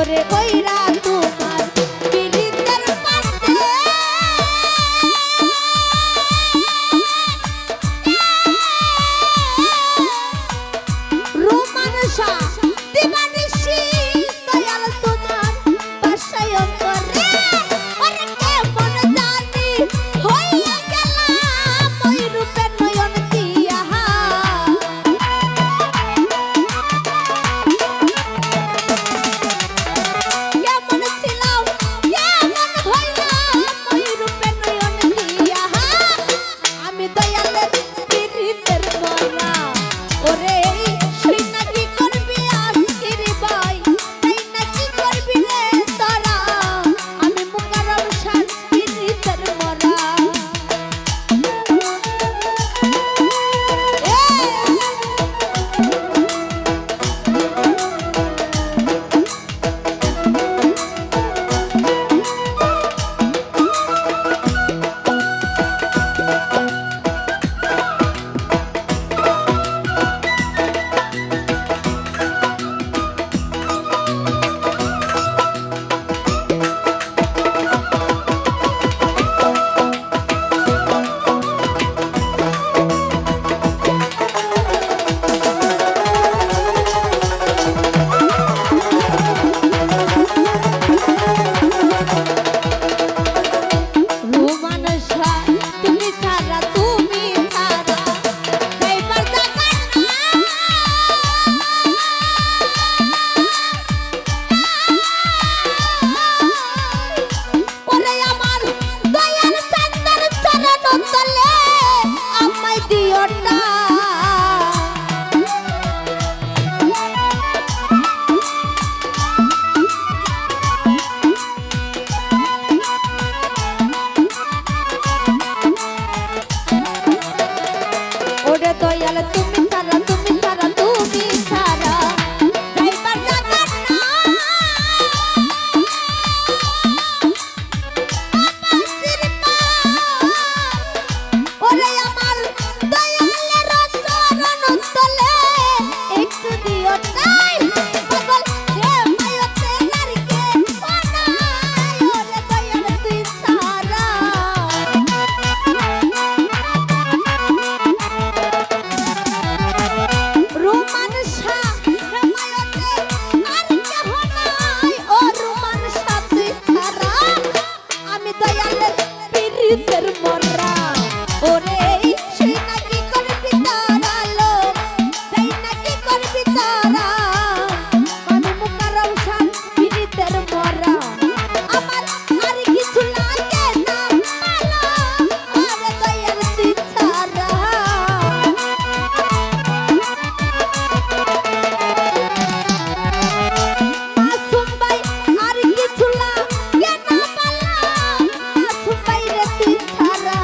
ওরে কইরা তোমার পিরিতের পাতে রোমানসা দিবানিশি দয়াল তোমার বাসায় করে ওরে কেমন জানি হইয়া গেলাম ওই রূপের নয়ন দিয়া কেমন ছিলাম কেমন হইলাম ওই রূপের নয়ন দিয়া আমি দয়ালের পিরিতের মরা ওরে শুই না কি করবি আজকের ভাই তাই না কি করবি রে তোরা আমি মুকাররম শাহ পিরিতের মরা রোমানসা তুমি ছাড়া যাইবার জায়গা না ওরে আমার দয়াল চাঁদের চরণ তলে আমায় দিও না ওরে দয়াল তুমি ছাড়া যাইবার জায়গা না ওরে আমার দয়ালের চরণ তলে একটু দিও নাই পাগল হে মায়তে নারকে বানাই ওরে দয়াল তুই ছাড়া রোমানসা হেমায়তে আর কেহ নাই ও রোমানসা তুই ছাড়া আমি দয়ালের পিরিতের মরা ওরে শুই না কি করবি তারা লোক তাই না কি করবি তারা আমি মুকাররম শাহ পিরিতের মরা আমার আর কিছু লাগে না মালা আরে দয়াল তুই ছাড়া মাসুম ভাই আর কিছু লাগে না পালা মাসুম ভাই রে তুই ছাড়া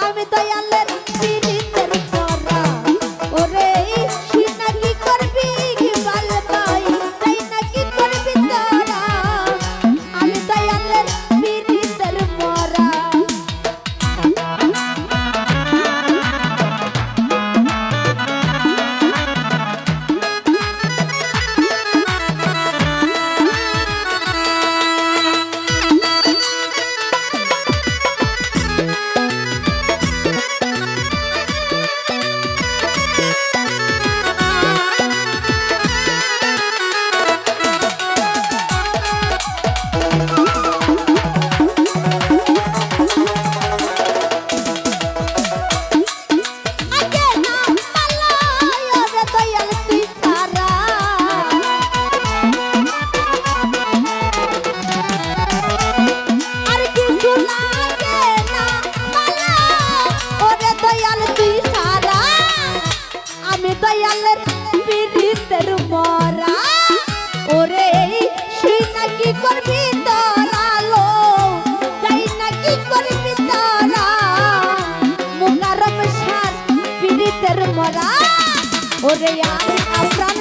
আমি দয়ালের পিরিতের মরা ওরে শুই না কি করবি বাল ভাই তাই না কি করবি তারা আমি দয়ালের পিরিতের মরা আগে না পালাই ওরে দয়াল তুই ছাড়া আর কিছু লাগে না পালাই ওরে দয়াল তুই ছাড়া আমি দয়ালের পিরিতের মরা ওরে শুই না কি করবি তোরা লো যাই না কি করবি তোরা মুকাররম শাহ পিরিতের মরা ওরে আর প্রাণ